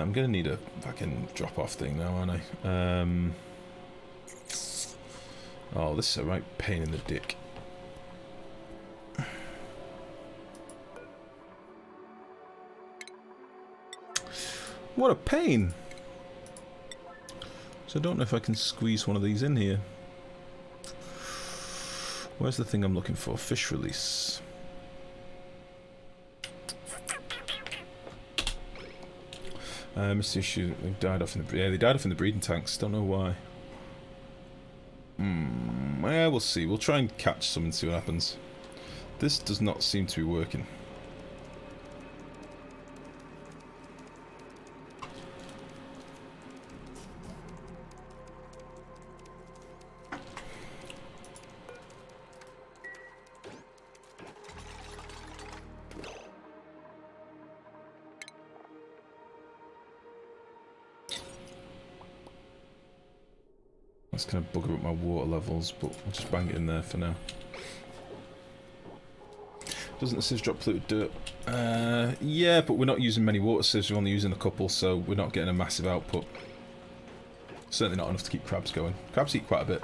I'm gonna need a fucking drop-off thing now, aren't I? Oh, this is a right pain in the dick. What a pain! So I don't know if I can squeeze one of these in here. Where's the thing I'm looking for? Fish release. Missed the issue. They died off in the they died off in the breeding tanks. Don't know why. Yeah, we'll see. We'll try and catch some and see what happens. This does not seem to be working. That's going to bugger up my water levels, but we'll just bang it in there for now. Doesn't the sieve drop polluted dirt? Yeah, but we're not using many water sieves, we're only using a couple, so we're not getting a massive output. Certainly not enough to keep crabs going. Crabs eat quite a bit.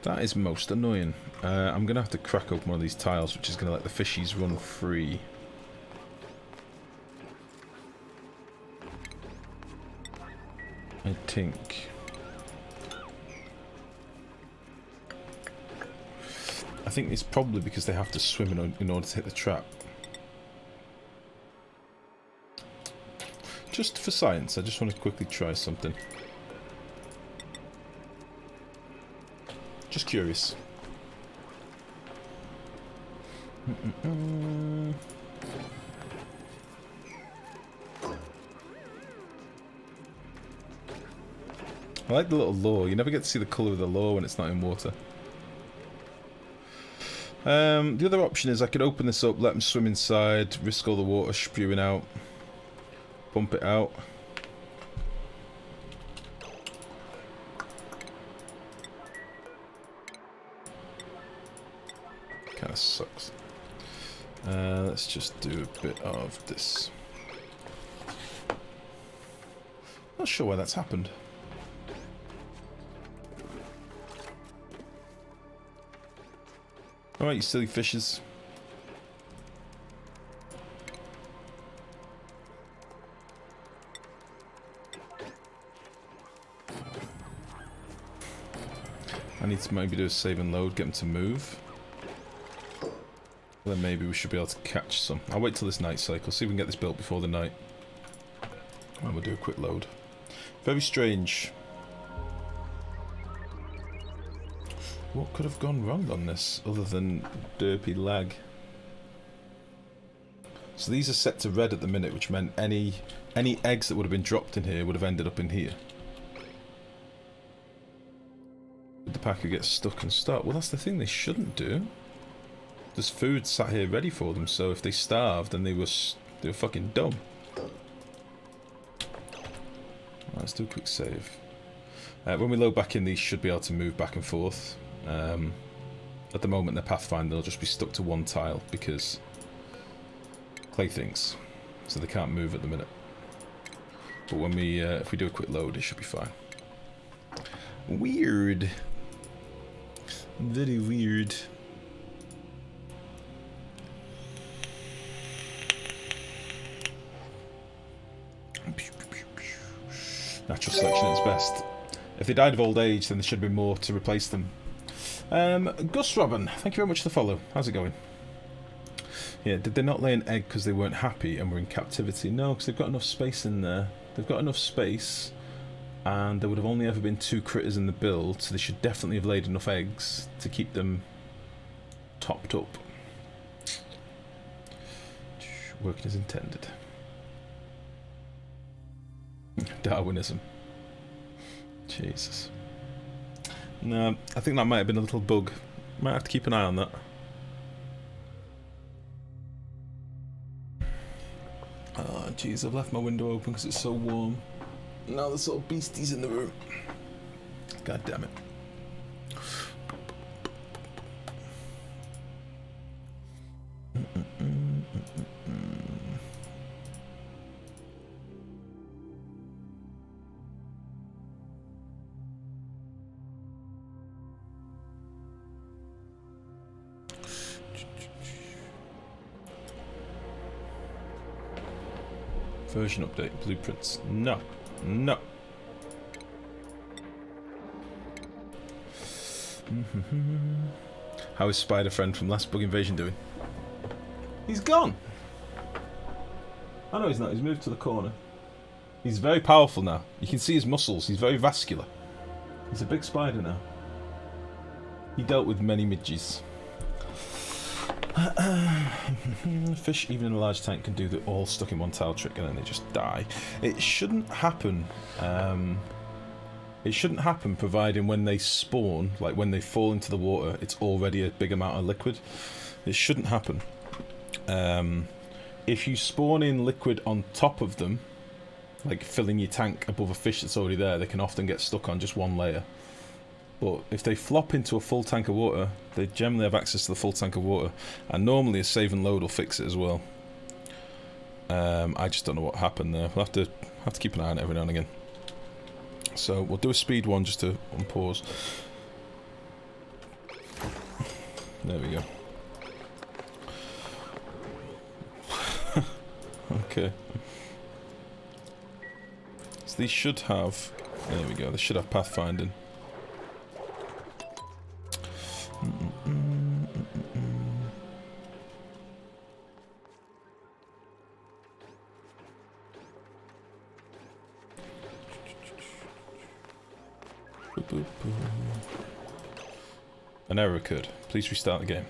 That is most annoying. I'm going to have to crack open one of these tiles, which is going to let the fishies run free. I think. I think it's probably because they have to swim in order to hit the trap. Just for science, I just want to quickly try something. Just curious. I like the little lure. You never get to see the colour of the lure when it's not in water. The other option is I could open this up, let them swim inside, risk all the water spewing out, pump it out. Kind of sucks. Let's just do a bit of this. Not sure why that's happened. Alright, you silly fishes. I need to maybe do a save and load, get them to move. Then maybe we should be able to catch some. I'll wait till this night cycle, see if we can get this built before the night. And we'll do a quick load. Very strange. What could have gone wrong on this, other than derpy lag? So these are set to red at the minute, which meant any eggs that would have been dropped in here would have ended up in here. Did the PACU get stuck and start? Well, that's the thing they shouldn't do. There's food sat here ready for them, so if they starved, then they were fucking dumb. Let's do a quick save. When we load back in, these should be able to move back and forth. At the moment, the Pathfinder, they'll just be stuck to one tile because Klei thinks, so they can't move at the minute. But when we, if we do a quick load, it should be fine. Weird. Very weird. Natural selection at its best. If they died of old age, then there should be more to replace them. Gus Robin, thank you very much for the follow. How's it going? Yeah, did they not lay an egg because they weren't happy and were in captivity? No, because they've got enough space in there. They've got enough space, and there would have only ever been 2 critters in the build, so they should definitely have laid enough eggs to keep them topped up. Working as intended. Darwinism. Jesus. No, I think that might have been a little bug. Might have to keep an eye on that. Oh, jeez, I've left my window open because it's so warm. Now there's little beasties in the room. God damn it. Version update, blueprints. No. No. How is Spider Friend from Last Bug Invasion doing? He's gone! I know he's not, he's moved to the corner. He's very powerful now. You can see his muscles, he's very vascular. He's a big spider now. He dealt with many midges. Fish, even in a large tank, can do the all stuck in one tile trick and then they just die. It shouldn't happen. It shouldn't happen providing when they spawn, like when they fall into the water, it's already a big amount of liquid. It shouldn't happen. If you spawn in liquid on top of them, like filling your tank above a fish that's already there, they can often get stuck on just one layer. But if they flop into a full tank of water, they generally have access to the full tank of water, and normally a save and load will fix it as well. I just don't know what happened there. We'll have to keep an eye on it every now and again. So we'll do a speed one just to unpause. There we go. Okay. So these should have... There we go, they should have pathfinding. An error occurred. Please restart the game.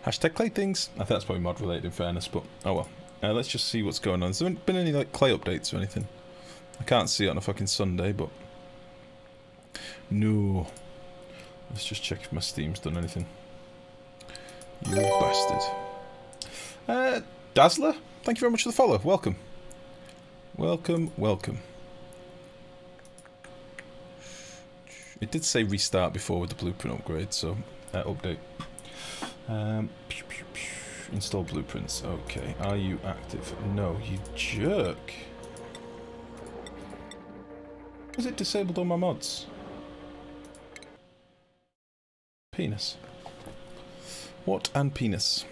Hashtag Klei things. I think that's probably mod related in fairness, but oh well. Let's just see what's going on. Has there been any like Klei updates or anything? I can't see it on a fucking Sunday, but no. Let's just check if my Steam's done anything. You bastard. Dazzler, thank you very much for the follow. Welcome. Welcome, welcome. It did say restart before with the blueprint upgrade, so update. Install blueprints. Okay. Are you active? No, you jerk. Has it disabled all my mods? Penis. What and penis?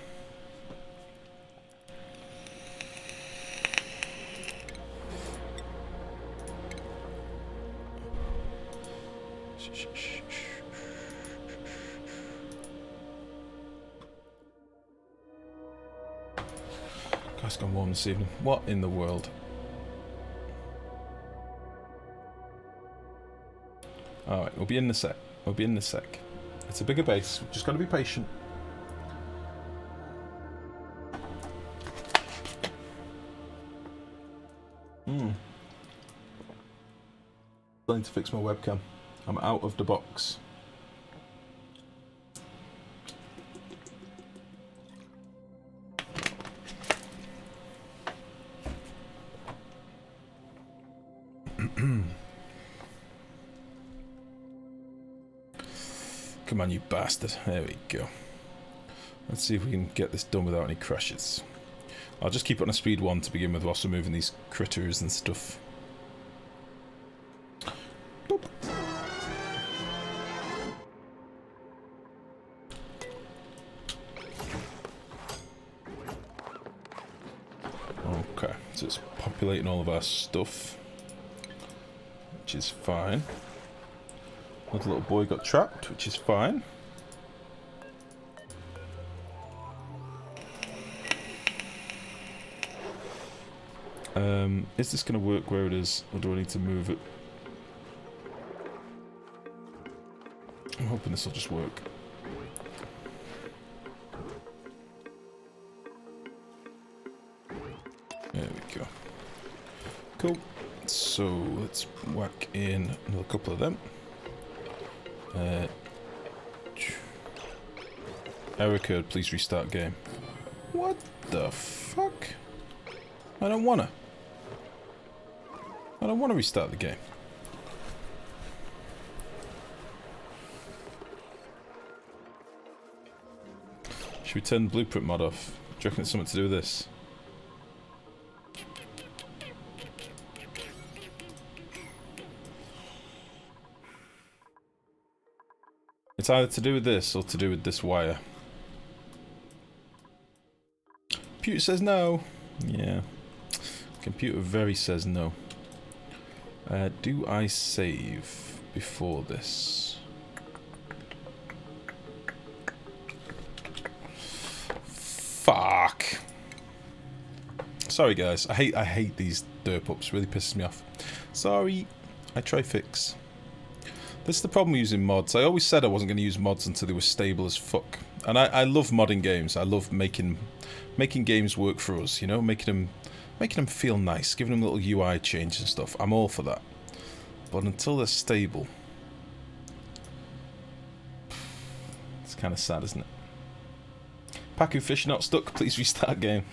It's gone warm this evening. What in the world? Alright, we'll be in a sec. We'll be in a sec. It's a bigger base. We've just got to be patient. I need to fix my webcam. I'm out of the box. Come on, you bastard. There we go. Let's see if we can get this done without any crashes. I'll just keep it on a speed 1 to begin with whilst we're moving these critters and stuff. Boop. Okay, so it's populating all of our stuff, which is fine. Another little boy got trapped, which is fine. Is this going to work where it is, or do I need to move it? I'm hoping this will just work. There we go. Cool. So let's whack in another couple of them. Error occurred, please restart game. What the fuck? I don't wanna. I don't wanna restart the game. Should we turn the blueprint mod off? Do you reckon it's something to do with this? It's either to do with this or to do with this wire. Computer says no. Yeah. Computer very says no. Do I save before this? Fuck. Sorry guys, I hate these derp ups, really pisses me off. Sorry, I try fix. This is the problem using mods. I always said I wasn't going to use mods until they were stable as fuck. And I love modding games. I love making games work for us, you know, making them feel nice, giving them little UI changes and stuff. I'm all for that. But until they're stable, it's kind of sad, isn't it? PACU fish not stuck, please restart game.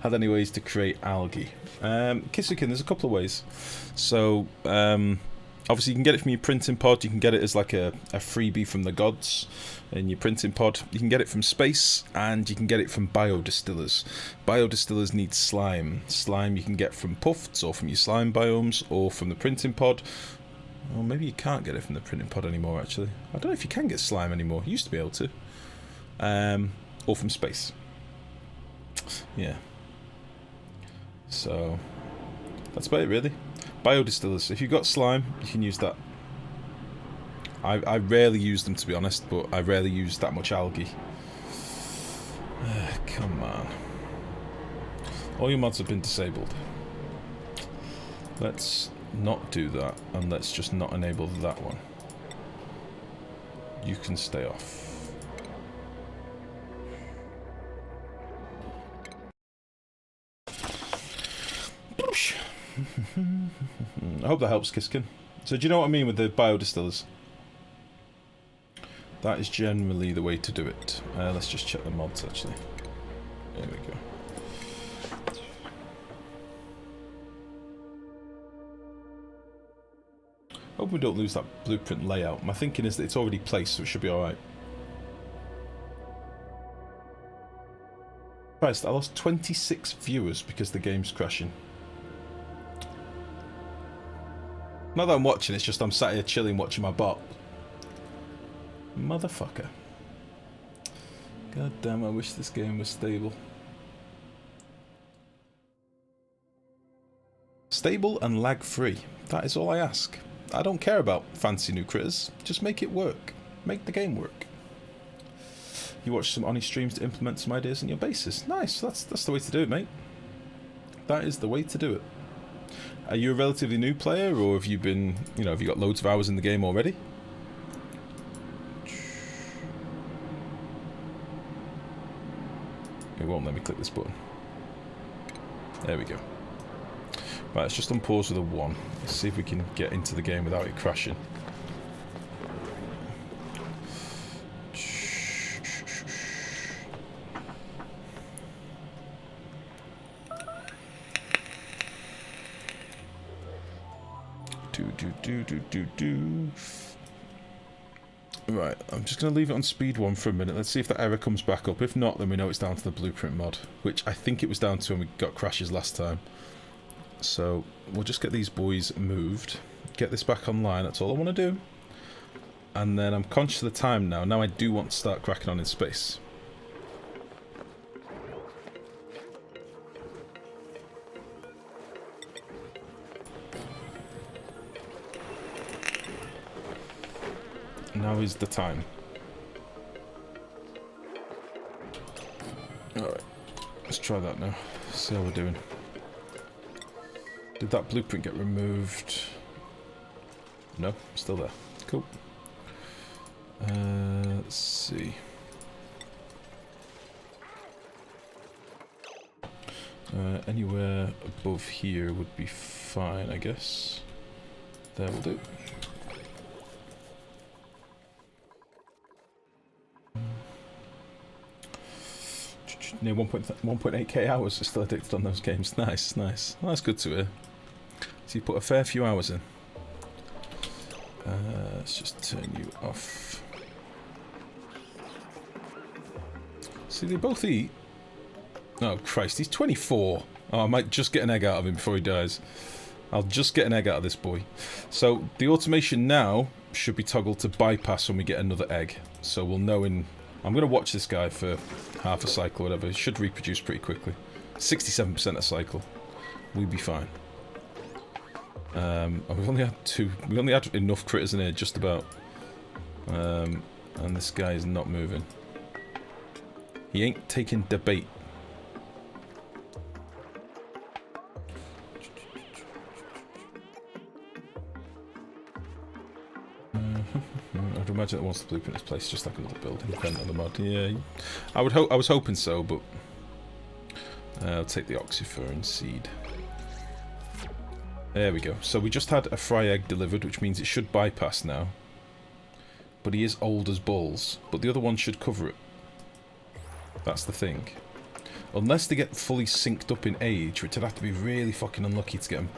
Had any ways to create algae? Kisukin, there's a couple of ways. So, obviously you can get it from your printing pod, you can get it as like a freebie from the gods in your printing pod. You can get it from space, and you can get it from biodistillers. Biodistillers need slime. Slime you can get from puffs, or from your slime biomes, or from the printing pod. Or maybe you can't get it from the printing pod anymore, actually. I don't know if you can get slime anymore. You used to be able to. Or from space. Yeah. So, that's about it, really. Biodistillers. If you've got slime, you can use that. I rarely use them, to be honest, but I rarely use that much algae. Come on. All your mods have been disabled. Let's not do that, and let's just not enable that one. You can stay off. I hope that helps, Kiskin. So do you know what I mean with the biodistillers? That is generally the way to do it. Let's just check the mods, actually. There we go. Hope we don't lose that blueprint layout. My thinking is that it's already placed, so it should be alright. Christ, I lost 26 viewers because the game's crashing. Not that I'm watching, it's just I'm sat here chilling watching my bot. Motherfucker. God damn, I wish this game was stable. Stable and lag free. That is all I ask. I don't care about fancy new critters. Just make it work. Make the game work. You watch some Oni streams to implement some ideas in your bases. Nice, that's the way to do it, mate. That is the way to do it. Are you a relatively new player, or have you been, you know, have you got loads of hours in the game already? It won't let me click this button. There we go. Right, let's just unpause with a 1. Let's see if we can get into the game without it crashing. Right, I'm just going to leave it on speed 1 for a minute. Let's see if that error comes back up. If not, then we know it's down to the blueprint mod, which I think it was down to when we got crashes last time. So we'll just get these boys moved, get this back online. That's all I want to do. And then I'm conscious of the time now. Now I do want to start cracking on in space. Now is the time. Alright, let's try that now. See how we're doing. Did that blueprint get removed? No, still there. Cool. Let's see. Anywhere above here would be fine, I guess. There will do. near 1.8k hours are still addicted on those games. Nice, nice. Well, that's good to hear. So you put a fair few hours in. Let's just turn you off. See, they both eat. Oh, Christ, he's 24. Oh, I might just get an egg out of him before he dies. I'll just get an egg out of this boy. So, the automation now should be toggled to bypass when we get another egg. So we'll know in... I'm going to watch this guy for half a cycle or whatever. He should reproduce pretty quickly. 67% a cycle. We'll be fine. We've only had two... We've only had enough critters in here, just about. And this guy is not moving. He ain't taking the bait. I'd imagine it wants to blueprint this place just like another building, depending on the mod. Yeah, I was hoping so, but I'll take the oxyfurin seed. There we go. So we just had a fry egg delivered, which means it should bypass now. But he is old as balls. But the other one should cover it. That's the thing. Unless they get fully synced up in age, which I'd have to be really fucking unlucky to get them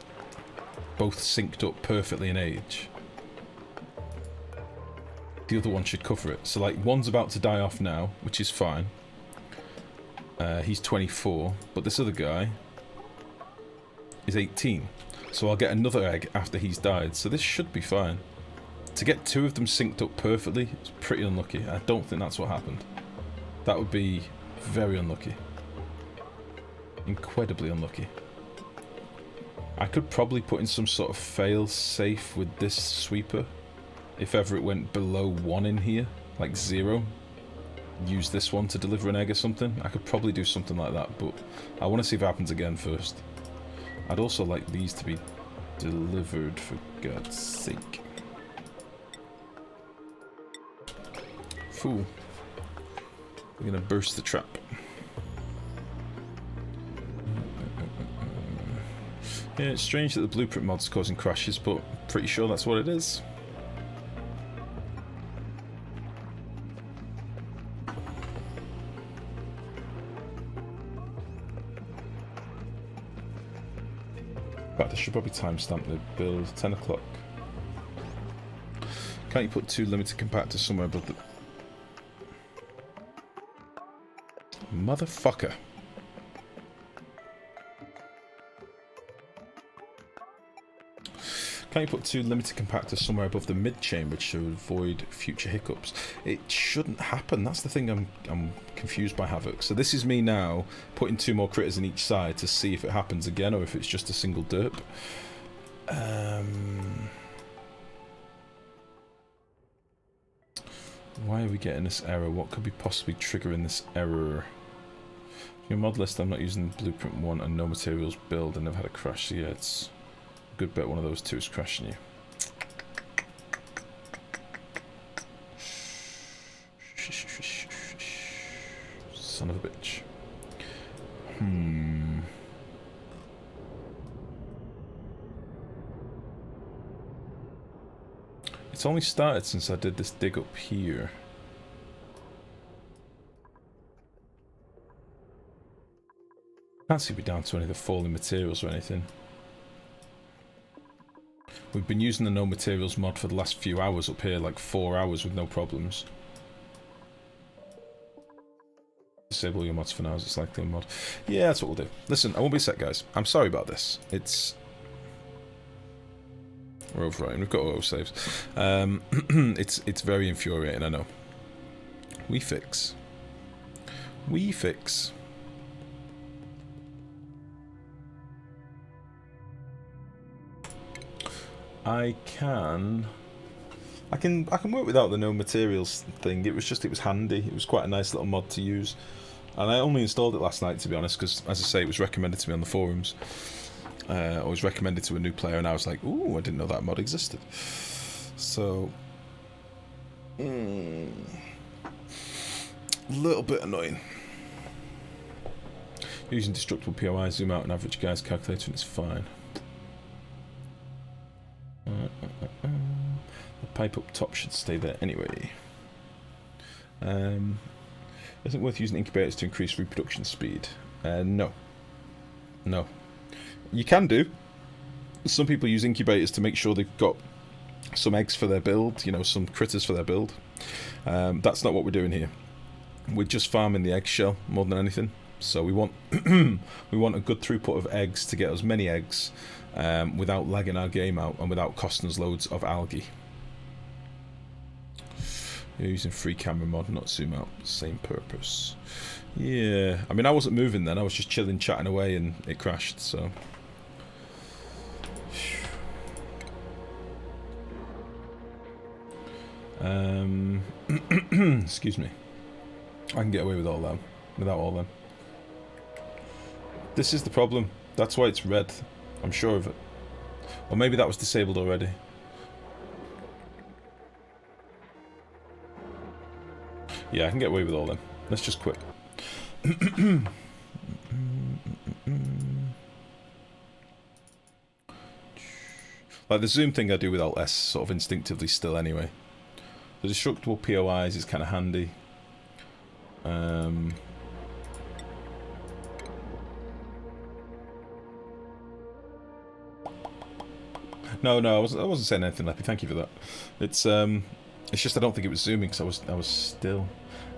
both synced up perfectly in age. The other one should cover it. So, like, one's about to die off now, which is fine. He's 24, but this other guy is 18. So I'll get another egg after he's died. So this should be fine. To get two of them synced up perfectly, it's pretty unlucky. I don't think that's what happened. That would be very unlucky. Incredibly unlucky. I could probably put in some sort of fail-safe with this sweeper. If ever it went below 1 in here, like 0. Use this one to deliver an egg or something. I could probably do something like that, but I want to see if it happens again first. I'd also like these to be delivered, for God's sake. Fool. We're gonna burst the trap. Yeah, it's strange that the blueprint mod's causing crashes, but pretty sure that's what it is. In fact, I should probably timestamp the build. 10 o'clock. Can't you put 2 limited compactors somewhere above the... Motherfucker. Can't you put 2 limited compactors somewhere above the mid-chamber to avoid future hiccups? It shouldn't happen. That's the thing I'm confused by, Havoc. So this is me now putting 2 more critters in each side to see if it happens again or if it's just a single derp. Why are we getting this error? What could be possibly triggering this error? Your mod list, I'm not using blueprint 1 and no materials build and I've had a crash. So yeah, it's a good bet one of those 2 is crashing you. Son of a bitch. It's only started since I did this dig up here. Can't see we're down to any of the falling materials or anything. We've been using the no materials mod for the last few hours up here, like 4 hours with no problems. Disable your mods for now as it's likely a mod. Yeah, that's what we'll do. Listen, I won't be set, guys. I'm sorry about this. We're overwriting. We've got auto saves. It's very infuriating, I know. We fix. I can work without the no materials thing. It was handy. It was quite a nice little mod to use, and I only installed it last night, to be honest, because as I say, it was recommended to me on the forums. I was recommended to a new player, and I was like, "Ooh, I didn't know that mod existed." So, a little bit annoying. Using destructible POI, zoom out, and average guy's calculator, and it's fine. The pipe up top should stay there anyway. Isn't it worth using incubators to increase reproduction speed? No. No. You can do. Some people use incubators to make sure they've got some eggs for their build, you know, some critters for their build. That's not what we're doing here. We're just farming the eggshell more than anything. So we want we want a good throughput of eggs to get us many eggs without lagging our game out and without costing us loads of algae. You're using free camera mod, not zoom out. Same purpose. Yeah, I mean I wasn't moving then. I was just chilling, chatting away, and it crashed. So. Excuse me. I can get away with all them, without all them. This is the problem. That's why it's red. I'm sure of it. Or maybe that was disabled already. Yeah, I can get away with all them. Let's just quit. Like the zoom thing I do with Alt S sort of instinctively still anyway. The destructible POIs is kind of handy. No, I wasn't saying anything, Leppy. Thank you for that. It's just I don't think it was zooming because I was still.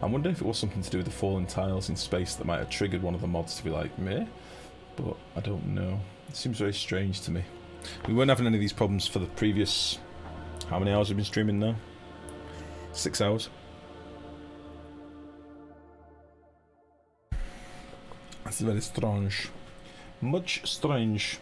I wonder if it was something to do with the fallen tiles in space that might have triggered one of the mods to be like meh, but I don't know. It seems very strange to me. We weren't having any of these problems for the previous. How many hours have we been streaming now? 6 hours. That's very strange. Much strange.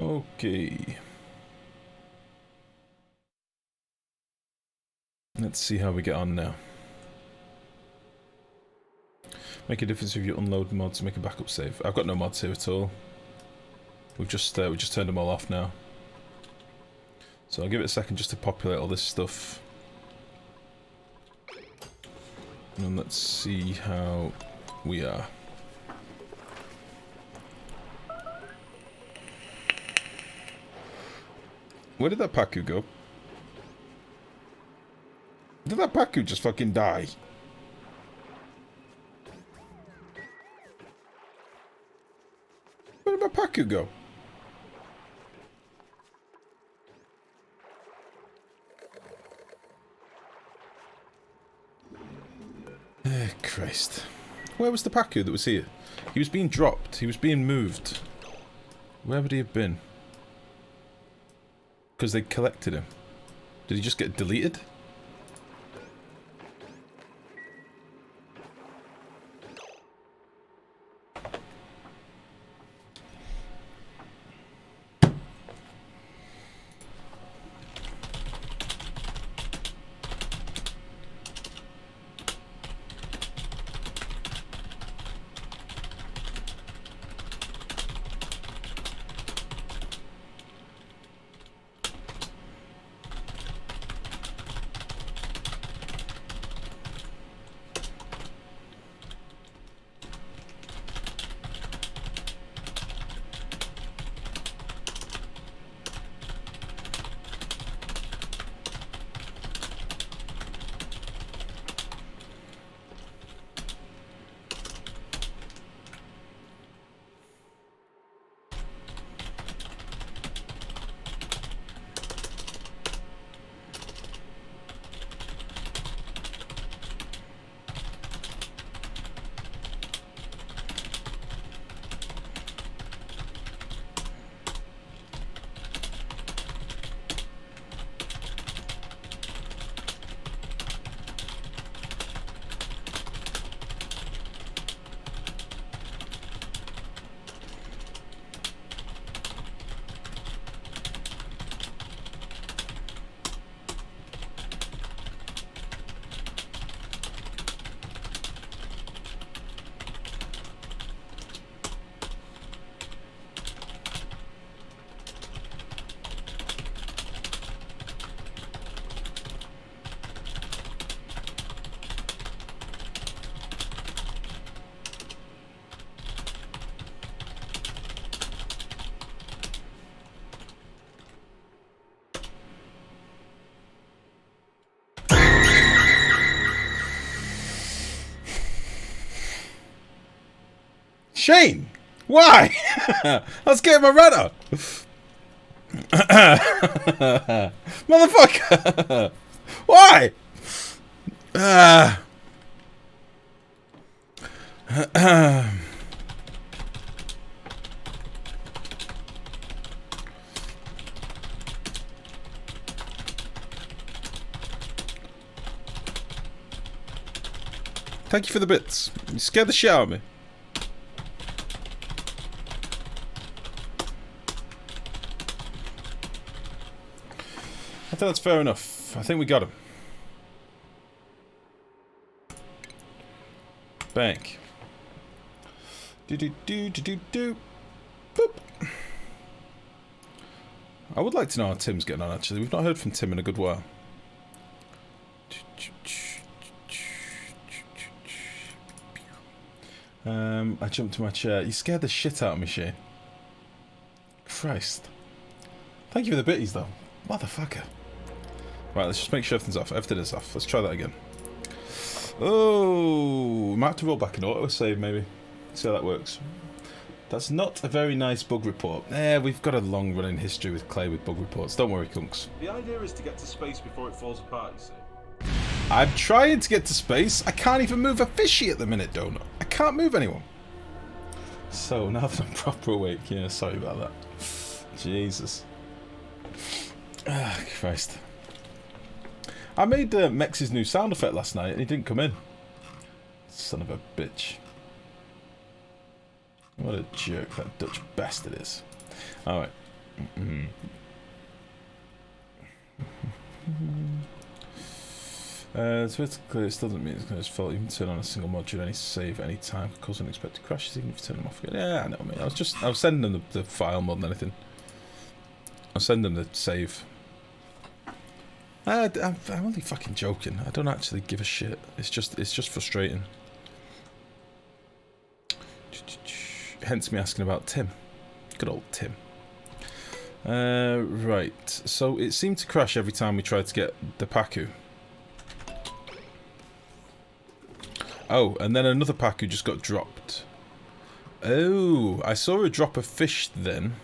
Okay. Let's see how we get on now. Make a difference if you unload mods, make a backup save. I've got no mods here at all. We just turned them all off now. So I'll give it a second just to populate all this stuff. And let's see how we are. Where did that PACU go? Did that PACU just fucking die? Where did my PACU go? Christ. Where was the PACU that was here? He was being dropped. He was being moved. Where would he have been? Because they collected him. Did he just get deleted? Shane! Why? I was getting my rudder! Motherfucker! Why? Thank you for the bits. You scared the shit out of me. I think that's fair enough. I think we got him. Bank. Do. Boop. I would like to know how Tim's getting on, actually. We've not heard from Tim in a good while. I jumped to my chair. You scared the shit out of me, Shane. Christ. Thank you for the bitties, though. Motherfucker. Right, let's just make sure everything's off. Everything is off. Let's try that again. Oh, might have to roll back an auto-save, maybe. See how that works. That's not a very nice bug report. We've got a long-running history with Klei with bug reports. Don't worry, Kunks. The idea is to get to space before it falls apart, you see. I'm trying to get to space. I can't even move a fishy at the minute, Donut. I can't move anyone. So, now that I'm proper awake, yeah, sorry about that. Jesus. Ah, Christ. I made Mex's new sound effect last night and he didn't come in. Son of a bitch. What a jerk that Dutch bastard is. Alright. So it's clear, it still doesn't mean it's going to fault. You can turn on a single module any save any time, could cause unexpected crashes even if you turn them off again. Yeah, I know, mate. I was sending them the file more than anything. I'll send them the save. I'm only fucking joking. I don't actually give a shit. It's just frustrating. Hence me asking about Tim. Good old Tim. Right. So it seemed to crash every time we tried to get the PACU. Oh, and then another PACU just got dropped. Oh, I saw her drop a fish then.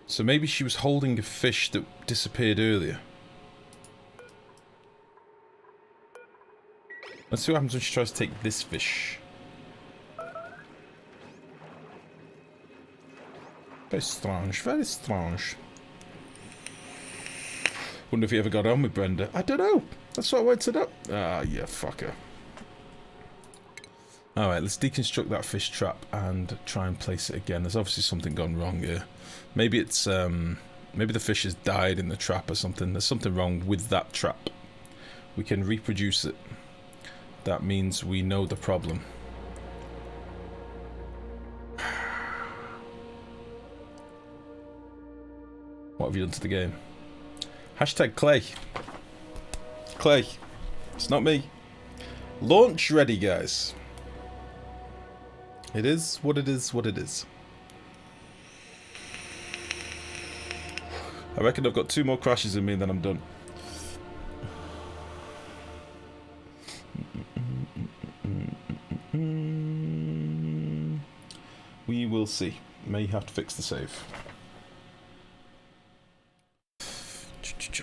So maybe she was holding a fish that disappeared earlier. Let's see what happens when she tries to take this fish. Very strange, very strange. Wonder if he ever got on with Brenda. I don't know. That's what I wanted to know. Ah, yeah, fucker. Alright, let's deconstruct that fish trap and try and place it again. There's obviously something gone wrong here. Maybe it's, maybe the fish has died in the trap or something. There's something wrong with that trap. We can reproduce it. That means we know the problem. What have you done to the game? Hashtag Klei. Klei. It's not me. Launch ready, guys. It is what it is what it is. I reckon I've got 2 more crashes in me and then I'm done. We will see. May have to fix the save.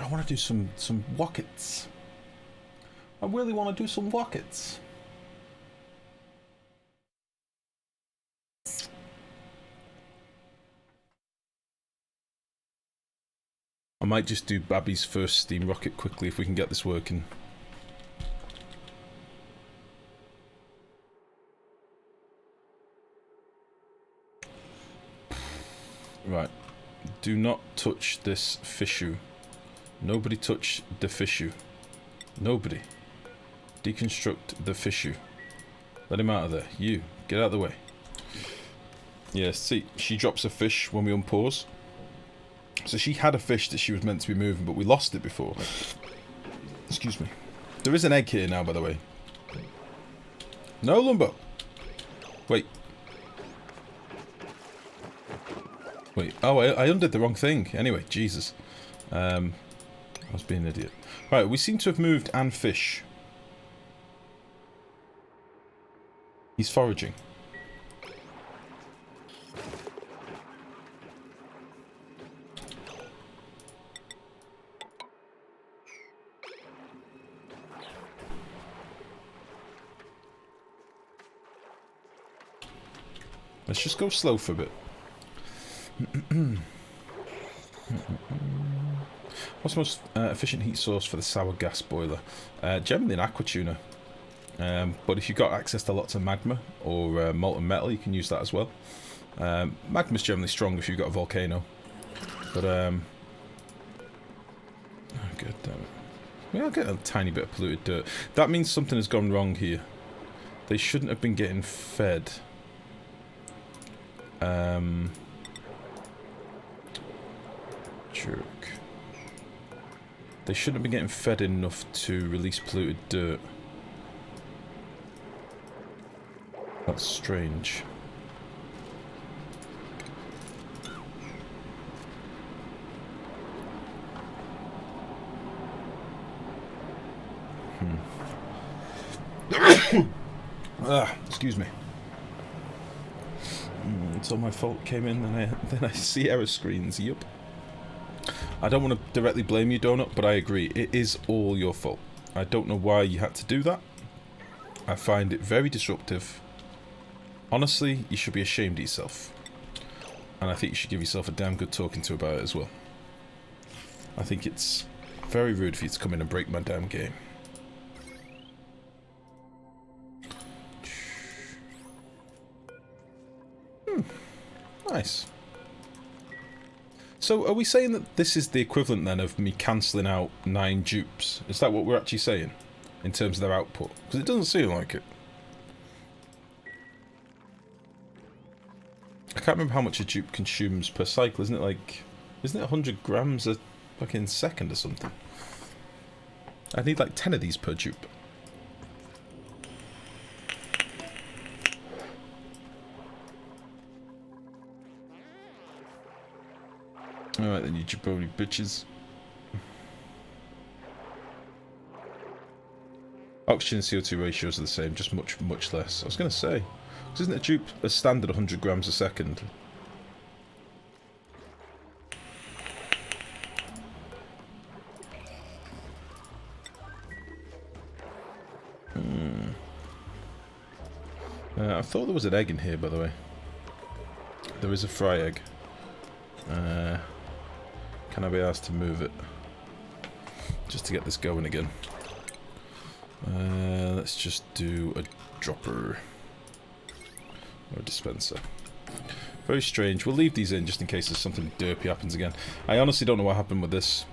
I want to do some rockets. I really want to do some rockets. I might just do Babby's first steam rocket quickly if we can get this working. Right. Do not touch this fishu. Nobody touch the fishu. Nobody. Deconstruct the fishu. Let him out of there. You. Get out of the way. Yeah, see, she drops a fish when we unpause. So she had a fish that she was meant to be moving, but we lost it before. Excuse me. There is an egg here now, by the way. No, Lumbo. Wait. Wait. Oh, I undid the wrong thing. Anyway, Jesus. I was being an idiot. Right, we seem to have moved and fish. He's foraging. Let's just go slow for a bit. What's the most efficient heat source for the sour gas boiler? Generally an aqua tuner. But if you've got access to lots of magma or molten metal, you can use that as well. Magma's generally strong if you've got a volcano. But, oh, god damn it. Yeah, I'll get a tiny bit of polluted dirt. That means something has gone wrong here. They shouldn't have been getting fed. Jerk. They shouldn't have been getting fed enough to release polluted dirt. That's strange. Excuse me. It's all my fault. Came in, then I see error screens. Yup. I don't want to directly blame you, Donut, but I agree. It is all your fault. I don't know why you had to do that. I find it very disruptive. Honestly, you should be ashamed of yourself. And I think you should give yourself a damn good talking to about it as well. I think it's very rude for you to come in and break my damn game. Nice. So, are we saying that this is the equivalent then of me cancelling out 9 dupes? Is that what we're actually saying? In terms of their output? Because it doesn't seem like it. I can't remember how much a dupe consumes per cycle, isn't it like... Isn't it 100 grams a fucking second or something? I need like 10 of these per dupe. Alright then, you jabroni bitches. Oxygen and CO2 ratios are the same, just much less. I was going to say, because isn't a dupe a standard 100 grams a second? I thought there was an egg in here, by the way. There is a fry egg. Can I be asked to move it? Just to get this going again. Let's just do a dropper. Or a dispenser. Very strange. We'll leave these in just in case there's something derpy happens again. I honestly don't know what happened with this.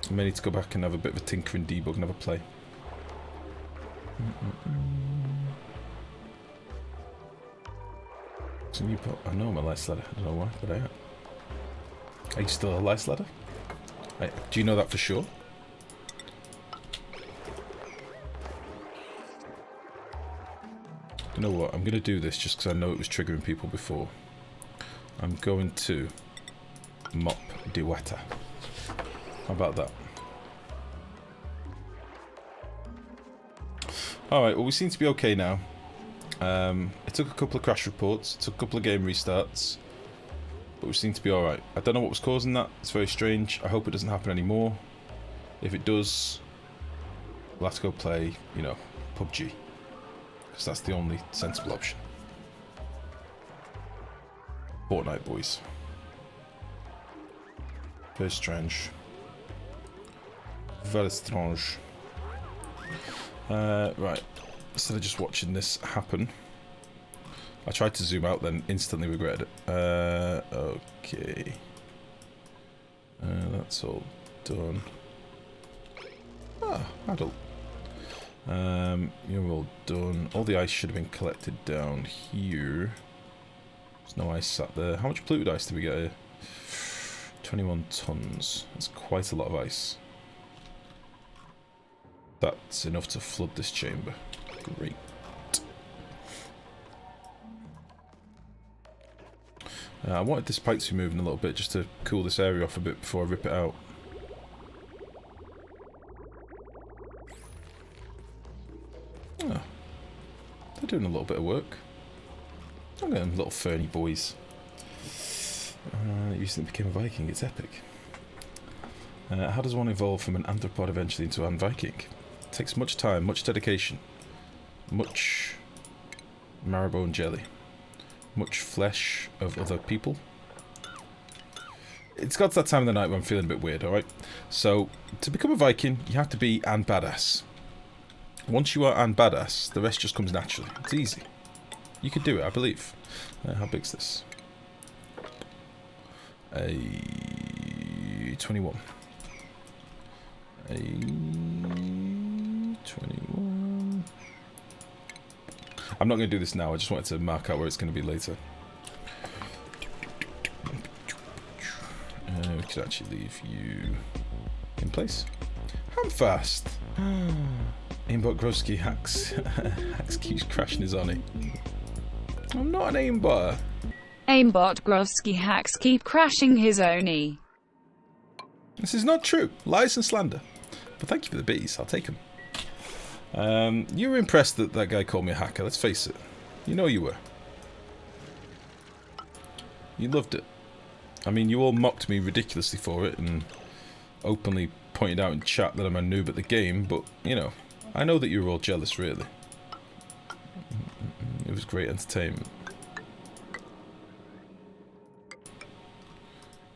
I may need to go back and have a bit of a tinker and debug and have a play. So you put, I know I'm a lice ladder. I don't know why, but I am. Are you still a lice ladder? Do you know that for sure? You know what? I'm going to do this just because I know it was triggering people before. I'm going to mop the water. How about that? Alright, well we seem to be okay now. It took a couple of crash reports, it took a couple of game restarts, but we seem to be alright. I don't know what was causing that, it's very strange. I hope it doesn't happen anymore. If it does, we'll have to go play, you know, PUBG. Because that's the only sensible option. Fortnite, boys. Very strange. Very strange. Right. Instead of just watching this happen, I tried to zoom out, then instantly regretted it. Okay. That's all done. Ah, adult. You're all done. All the ice should have been collected down here. There's no ice sat there. How much polluted ice did we get here? 21 tons. That's quite a lot of ice. That's enough to flood this chamber. Great. I wanted this pipe to be moving a little bit just to cool this area off a bit before I rip it out. Oh, they're doing a little bit of work. Look at them little ferny boys. Recently became a Viking, it's epic. How does one evolve from an anthropod eventually into an Viking? It takes much time, much dedication, much marrowbone jelly. Much flesh of other people. It's got to that time of the night when I'm feeling a bit weird, alright? So, to become a Viking, you have to be an badass. Once you are an badass, the rest just comes naturally. It's easy. You could do it, I believe. How big's this? 21. 21. I'm not going to do this now, I just wanted to mark out where it's going to be later. We could actually leave you in place. I'm fast. Aimbot Groski hacks. Hacks keeps crashing his Oni. I'm not an aimbotter. Aimbot Groski hacks keep crashing his Oni. This is not true. Lies and slander. But thank you for the bees. I'll take them. You were impressed that that guy called me a hacker. Let's face it. You know you were. You loved it. I mean, you all mocked me ridiculously for it and openly pointed out in chat that I'm a noob at the game, but, you know, I know that you were all jealous, really. It was great entertainment.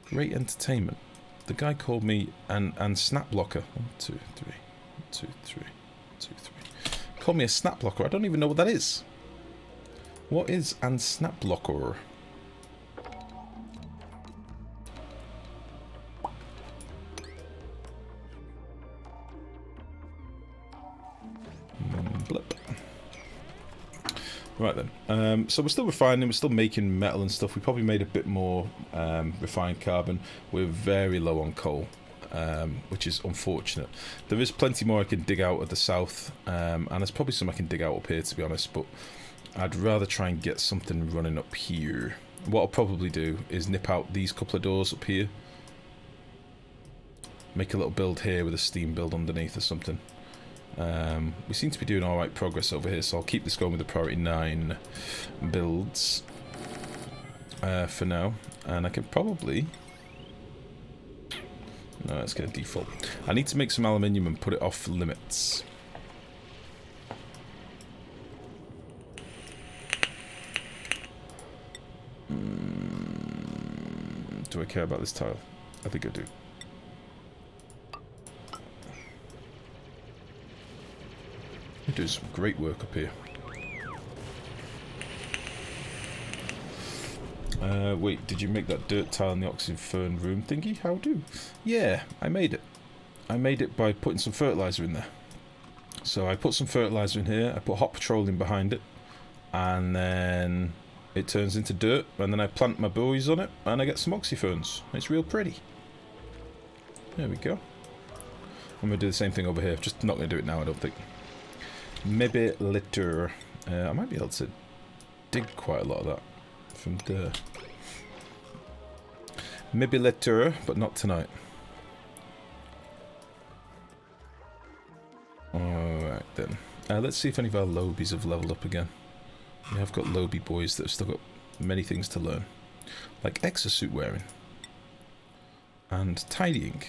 Great entertainment. The guy called me an snap blocker. 1, 2, 3. 1, 2, 3. 1, 2, 3. Called me a snap blocker. I don't even know what that is. What is an snap blocker? Blip. Right then, so we're still refining, we're still making metal and stuff. We probably made a bit more refined carbon. We're very low on coal, which is unfortunate. There is plenty more I can dig out at the south, and there's probably some I can dig out up here, to be honest, but I'd rather try and get something running up here. What I'll probably do is nip out these couple of doors up here. Make a little build here with a steam build underneath or something. We seem to be doing alright progress over here, so I'll keep this going with the priority 9 builds for now. And I can probably... No, it's going to default. I need to make some aluminium and put it off limits. Do I care about this tile? I think I do. You're doing some great work up here. Wait, did you make that dirt tile in the oxygen fern room thingy? How do? Yeah, I made it. I made it by putting some fertilizer in there. So I put some fertilizer in here, I put hot petroleum behind it, and then it turns into dirt, and then I plant my buoys on it, and I get some oxyferns. It's real pretty. There we go. I'm going to do the same thing over here, just not going to do it now, I don't think. Maybe later. I might be able to dig quite a lot of that from there. Maybe later, but not tonight. Alright then. Let's see if any of our lobies have leveled up again. We have got lobby boys that have still got many things to learn. Like exosuit wearing. And tidying.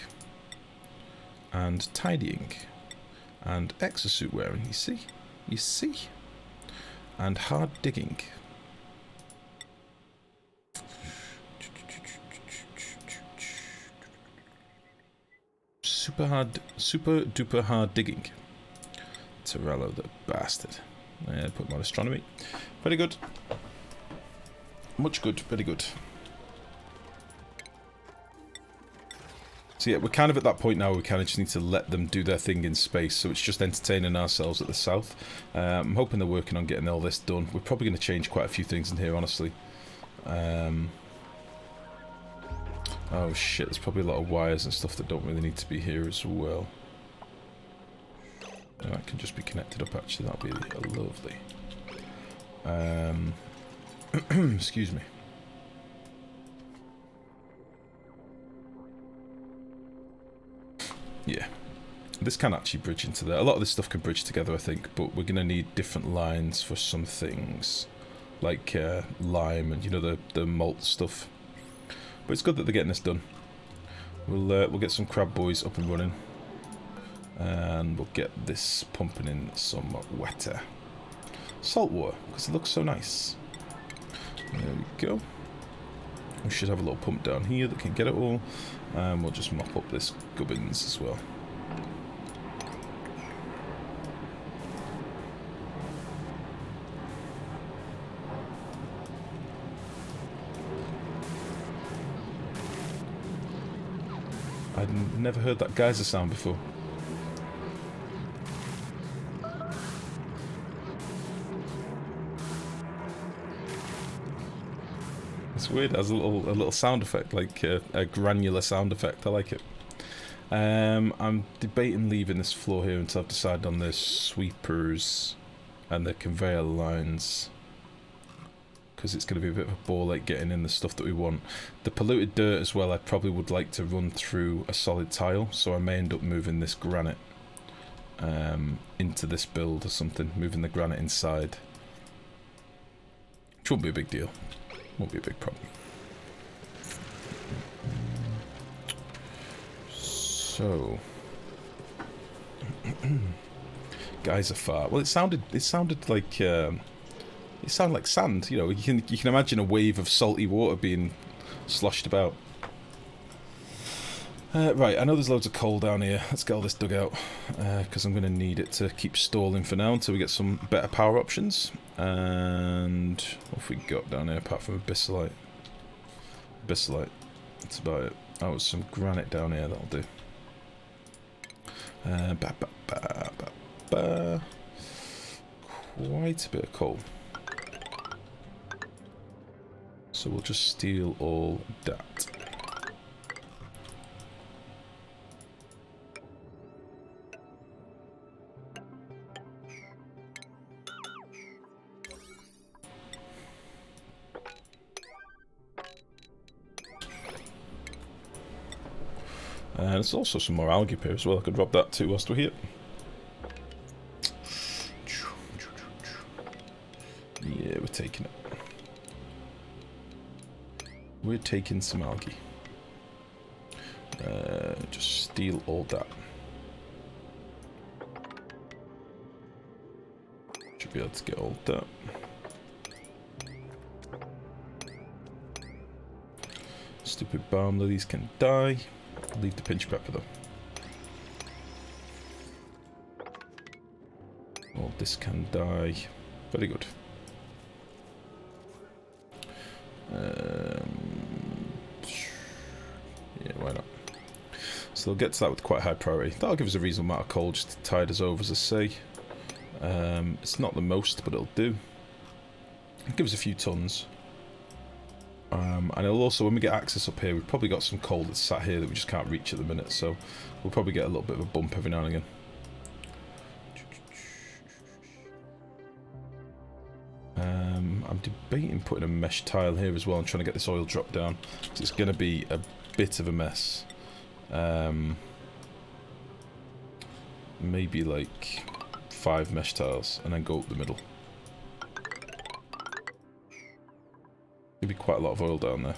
And tidying. And exosuit wearing, you see? You see? And hard digging. Super duper hard digging. Torello the bastard. Put him on astronomy. Very good. Much good, very good. So yeah, we're kind of at that point now where we kind of just need to let them do their thing in space, so it's just entertaining ourselves at the south. I'm hoping they're working on getting all this done. We're probably going to change quite a few things in here, honestly. Oh shit, there's probably a lot of wires and stuff that don't really need to be here as well. Oh, that can just be connected up actually, that'll be lovely. Excuse me. Yeah, this can actually bridge into there. A lot of this stuff can bridge together, I think, but we're going to need different lines for some things, like lime and, you know, the malt stuff. But it's good that they're getting this done. We'll get some crab boys up and running, and we'll get this pumping in some water. salt water, because it looks so nice. There we go. We should have a little pump down here that can get it all. And we'll just mop up this gubbins as well. I'd never heard that geyser sound before. It's weird. It has a little sound effect, like a granular sound effect. I like it. I'm debating leaving this floor here until I've decided on the sweepers and the conveyor lines, because it's going to be a bit of a ball like getting in the stuff that we want. The polluted dirt as well, I probably would like to run through a solid tile, so I may end up moving this granite into this build or something, moving the granite inside, which won't be a big deal. Won't be a big problem. So, geyser fart. Well, it sounded like sand. You know, you can imagine a wave of salty water being sloshed about. Right, I know there's loads of coal down here. Let's get all this dug out, because I'm going to need it to keep stalling for now until we get some better power options. And what have we got down here apart from abyssalite? Abyssalite. That's about it. Oh, there's some granite down here, that'll do. Quite a bit of coal. So we'll just steal all that. And there's also some more algae here as well. I could drop that too whilst we're here. Yeah, we're taking it. We're taking some algae. Just steal all that. Should be able to get all that. Stupid balm lilies can die. Leave the pinch pepper though. All this can die. Very good. Yeah, why not? So they'll get to that with quite high priority. That'll give us a reasonable amount of coal just to tide us over, as I say. It's not the most, but it'll do. It'll give us a few tons. And it'll also, when we get access up here, we've probably got some coal that's sat here that we just can't reach at the minute, so we'll probably get a little bit of a bump every now and again. I'm debating putting a mesh tile here as well and trying to get this oil dropped down, because it's going to be a bit of a mess. Maybe like 5 mesh tiles and then go up the middle. There'll be quite a lot of oil down there.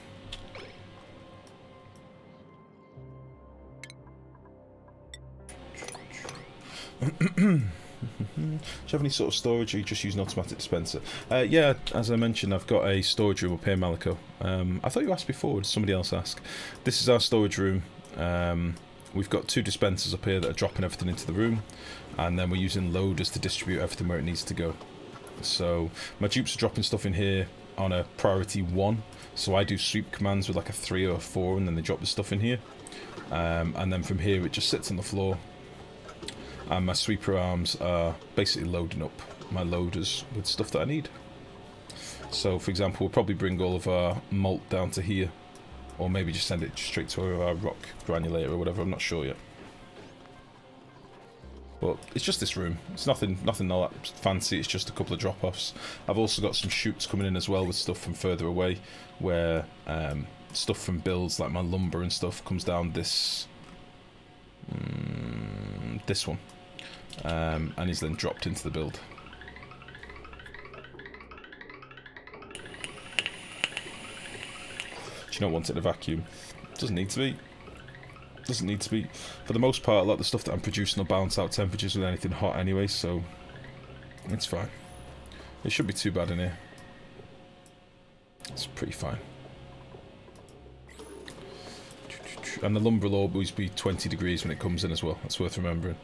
Do you have any sort of storage, or you just use an automatic dispenser? Yeah, as I mentioned, I've got a storage room up here, Malico. I thought you asked before, did somebody else ask? This is our storage room. We've got 2 dispensers up here that are dropping everything into the room, and then we're using loaders to distribute everything where it needs to go. So my dupes are dropping stuff in here on a priority 1, so I do sweep commands with like a 3 or a 4, and then they drop the stuff in here. And then from here it just sits on the floor. And my sweeper arms are basically loading up my loaders with stuff that I need. So, for example, we'll probably bring all of our malt down to here, or maybe just send it straight to our rock granulator or whatever. I'm not sure yet. But it's just this room. It's nothing all that fancy. It's just a couple of drop-offs. I've also got some chutes coming in as well with stuff from further away, where stuff from builds like my lumber and stuff comes down this this one. And is then dropped into the build. Do you not want it in a vacuum? Doesn't need to be. Doesn't need to be. For the most part, a lot of the stuff that I'm producing will balance out temperatures with anything hot anyway, so it's fine. It should be too bad in here. It's pretty fine. And the lumber will always be 20 degrees when it comes in as well. That's worth remembering.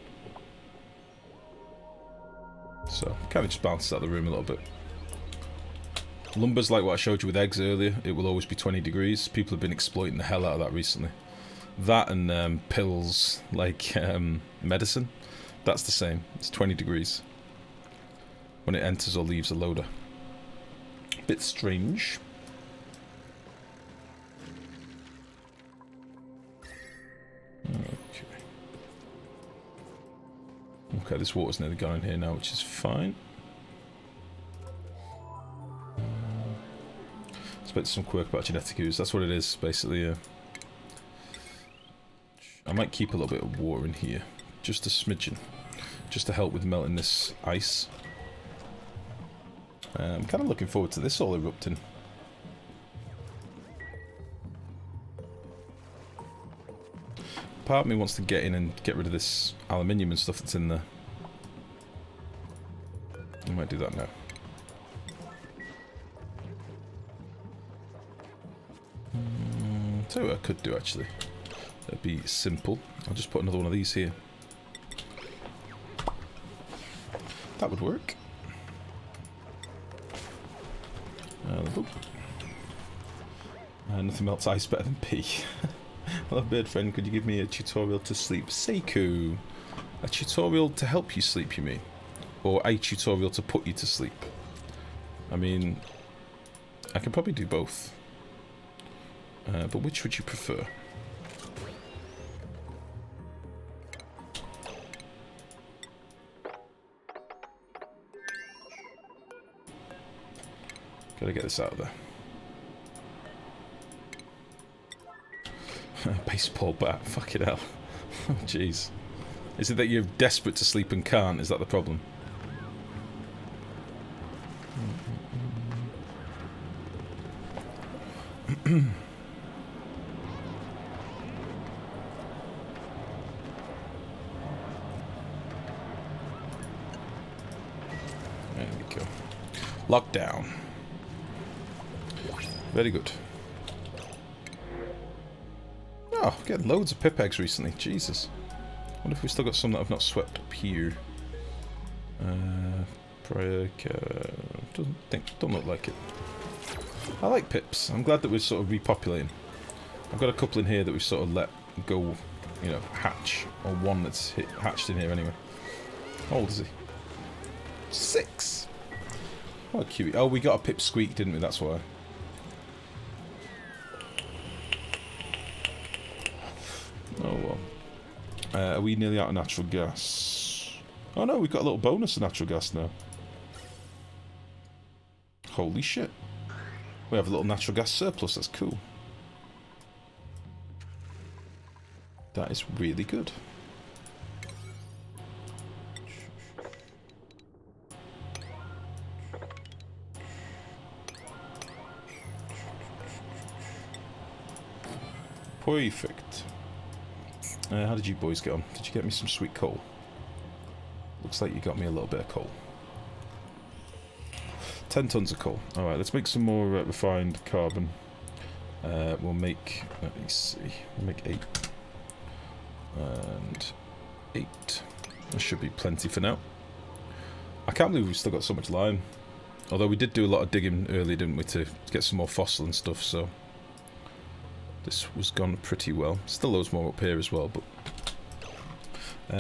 So, kind of just bounces out of the room a little bit. Lumber's like what I showed you with eggs earlier. It will always be 20 degrees. People have been exploiting the hell out of that recently. That and pills, like medicine, that's the same. It's 20 degrees when it enters or leaves a loader. Bit strange. Okay. Okay, this water's nearly gone in here now, which is fine. Expect some quirk about genetic ooze. That's what it is, basically. I might keep a little bit of water in here, just a smidgen, just to help with melting this ice. I'm kind of looking forward to this all erupting. Part of me wants to get in and get rid of this aluminium and stuff that's in there. I might do that now. Tell you what I could do actually. That'd be simple. I'll just put another one of these here. That would work. Nothing melts ice better than pee. Hello, bird friend. Could you give me a tutorial to sleep? Seiku. A tutorial to help you sleep, you mean? Or a tutorial to put you to sleep? I mean, I can probably do both. But which would you prefer? Gotta get this out of there. Baseball bat, fuck it hell. Oh, jeez. Is it that you're desperate to sleep and can't? Is that the problem? There we go. Lockdown. Very good. Oh, getting loads of pip eggs recently. Jesus. I wonder if we've still got some that I've not swept up here. Don't look like it. I like pips. I'm glad that we're sort of repopulating. I've got a couple in here that we've sort of let go, you know, hatch. Or one that's hatched in here anyway. How old is he? 6! What a cutie. Oh, we got a pip squeak, didn't we? That's why. Oh well. Are we nearly out of natural gas? Oh no, we've got a little bonus of natural gas now. Holy shit. We have a little natural gas surplus, that's cool. That is really good. Perfect. How did you boys get on? Did you get me some sweet coal? Looks like you got me a little bit of coal. 10 tons of coal. Alright, let's make some more refined carbon. We'll make, let me see, we'll make 8. And 8. That should be plenty for now. I can't believe we've still got so much lime. Although we did do a lot of digging earlier, didn't we, to get some more fossil and stuff, so... This was gone pretty well. Still loads more up here as well, but...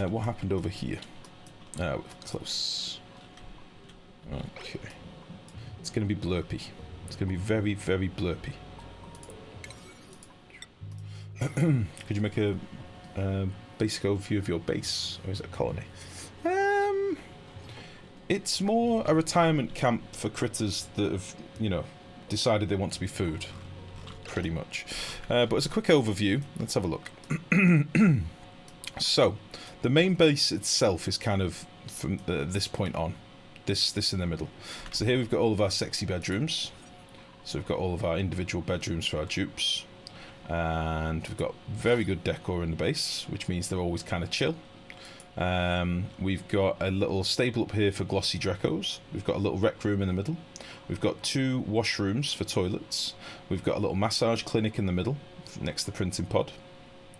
what happened over here? We're close. Okay. It's going to be blurpy. It's going to be very, very blurpy. Could you make a basic overview of your base? Or is it a colony? It's more a retirement camp for critters that have, you know, decided they want to be food. Pretty much. But as a quick overview, let's have a look. So, the main base itself is kind of from this point on. This in the middle. So here we've got all of our sexy bedrooms. So we've got all of our individual bedrooms for our dupes. And we've got very good decor in the base, which means they're always kind of chill. We've got a little stable up here for glossy Drecos. We've got a little rec room in the middle. We've got 2 washrooms for toilets. We've got a little massage clinic in the middle, next to the printing pod.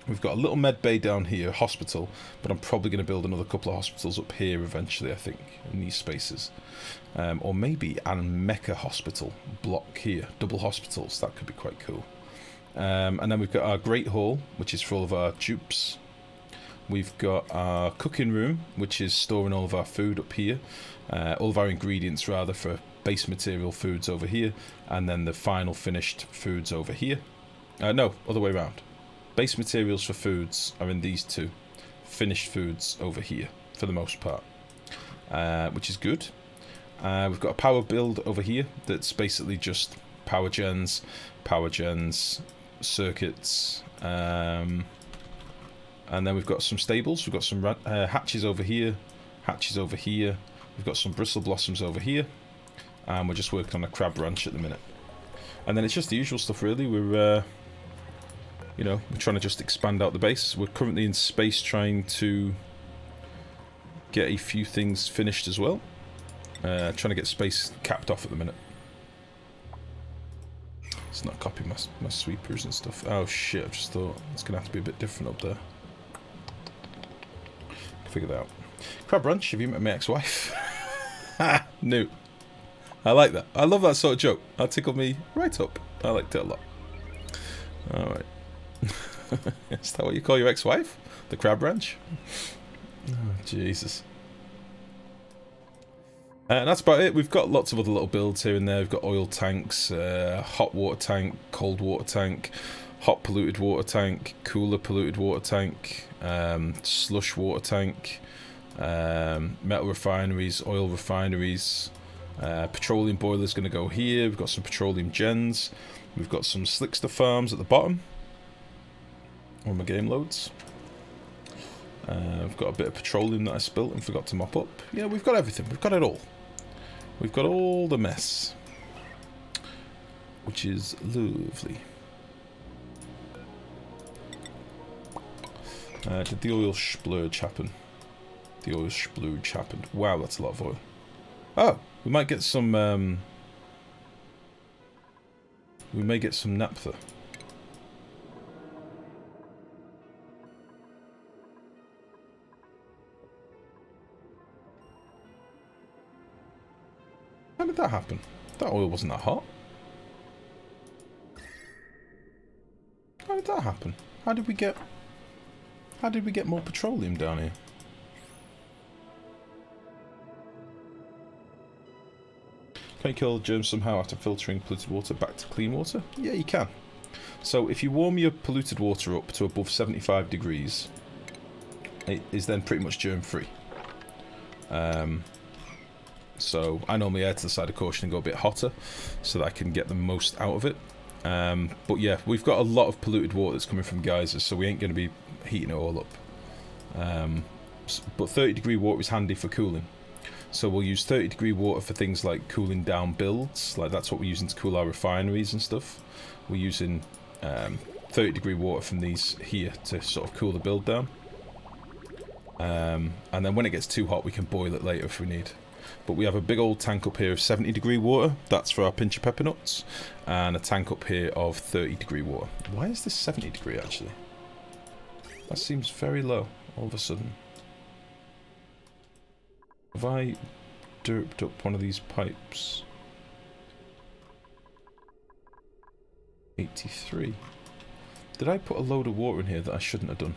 We've got a little med bay down here, hospital, but I'm probably going to build another couple of hospitals up here eventually, I think, in these spaces. Or maybe a mecha hospital block here, double hospitals, that could be quite cool. And then we've got our great hall, which is for all of our dupes. We've got our cooking room, which is storing all of our food up here. All of our ingredients, rather, for base material foods over here. And then the final finished foods over here. No, other way around. Base materials for foods are in these 2. Finished foods over here, for the most part. Which is good. We've got a power build over here that's basically just power gens, circuits, and then we've got some stables. We've got some hatches over here, we've got some bristle blossoms over here, and we're just working on a crab ranch at the minute. And then it's just the usual stuff, really. We're we're trying to just expand out the base. We're currently in space trying to get a few things finished as well. Trying to get space capped off at the minute. It's not copying my sweepers and stuff. Oh shit, I just thought it's going to have to be a bit different up there. Figure that out. Crab Ranch, have you met my ex-wife? Ha! No. I like that. I love that sort of joke. That tickled me right up. I liked it a lot. Alright. Is that what you call your ex-wife? The Crab Ranch? Oh, Jesus. And that's about it. We've got lots of other little builds here and there. We've got oil tanks, hot water tank, cold water tank, hot polluted water tank, cooler polluted water tank, slush water tank, metal refineries, oil refineries, petroleum boilers going to go here. We've got some petroleum gens. We've got some slickster farms at the bottom. All my game loads. I've got a bit of petroleum that I spilt and forgot to mop up. Yeah, we've got everything. We've got it all. We've got all the mess. Which is lovely. Did the oil splurge happen? The oil splurge happened. Wow, that's a lot of oil. Oh, we might get some... we may get some naphtha. How did that happen? That oil wasn't that hot. How did that happen? How did we get more petroleum down here? Can you kill germs somehow after filtering polluted water back to clean water? Yeah, you can. So if you warm your polluted water up to above 75 degrees, it is then pretty much germ free. So I normally err to the side of caution and go a bit hotter so that I can get the most out of it. But yeah, we've got a lot of polluted water that's coming from geysers, so we ain't going to be heating it all up. But 30-degree water is handy for cooling. So we'll use 30-degree water for things like cooling down builds, like that's what we're using to cool our refineries and stuff. We're using 30-degree water from these here to sort of cool the build down. And then when it gets too hot, we can boil it later if we need. But we have a big old tank up here of 70-degree water. That's for our pinch of pepper nuts. And a tank up here of 30-degree water. Why is this 70-degree, actually? That seems very low, all of a sudden. Have I derped up one of these pipes? 83. Did I put a load of water in here that I shouldn't have done?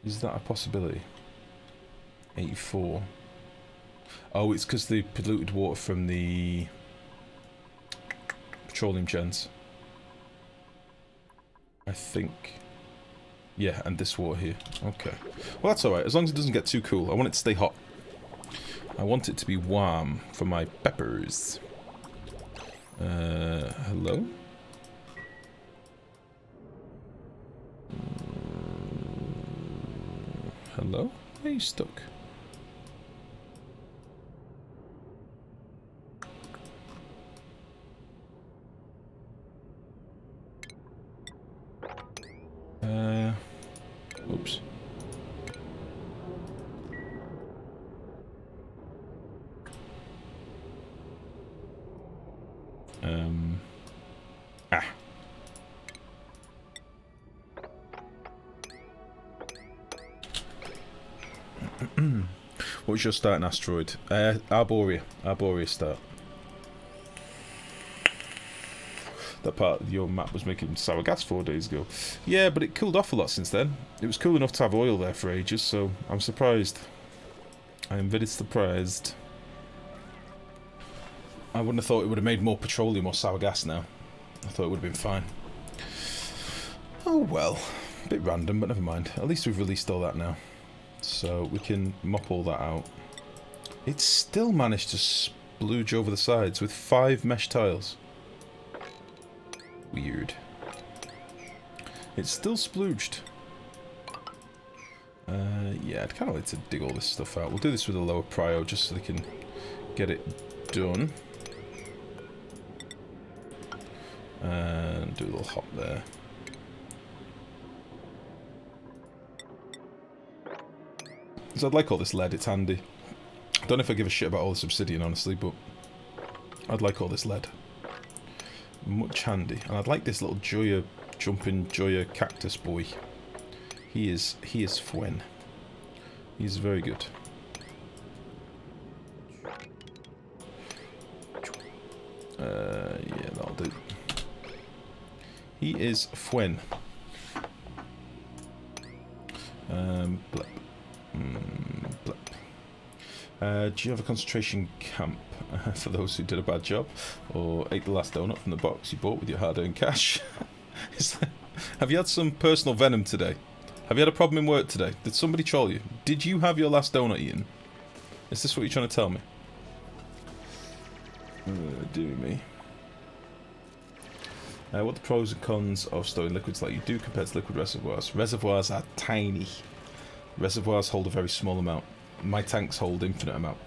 Is that a possibility? 84. Oh, it's because the polluted water from the petroleum gens. I think. Yeah, and this water here. Okay. Well, that's alright, as long as it doesn't get too cool. I want it to stay hot. I want it to be warm for my peppers. Hello? Hello? Why are you stuck? Oops. Ah. What was your starting asteroid? Arboria. Arboria start. That part of your map was making sour gas 4 days ago. Yeah, but it cooled off a lot since then. It was cool enough to have oil there for ages, so I'm surprised. I am very surprised. I wouldn't have thought it would have made more petroleum or sour gas now. I thought it would have been fine. Oh well. A bit random, but never mind. At least we've released all that now. So we can mop all that out. It's still managed to splooge over the sides with 5 mesh tiles. Weird. It's still splooged. Yeah, I'd kind of like to dig all this stuff out. We'll do this with a lower prio just so they can get it done. And do a little hop there. So I'd like all this lead, it's handy. I don't know if I give a shit about all this obsidian, honestly, but I'd like all this lead. Much handy. And I'd like this little Joya, jumping Joya cactus boy. He is fwen. He's very good. Yeah, that'll do. He is fwen. Blep. Blep. Do you have a concentration camp for those who did a bad job or ate the last donut from the box you bought with your hard-earned cash? Have you had some personal venom today? Have you had a problem in work today? Did somebody troll you? Did you have your last donut eaten? Is this what you're trying to tell me? Dear me. What are the pros and cons of storing liquids like you do compared to liquid reservoirs? Reservoirs are tiny. Reservoirs hold a very small amount. My tanks hold infinite amount.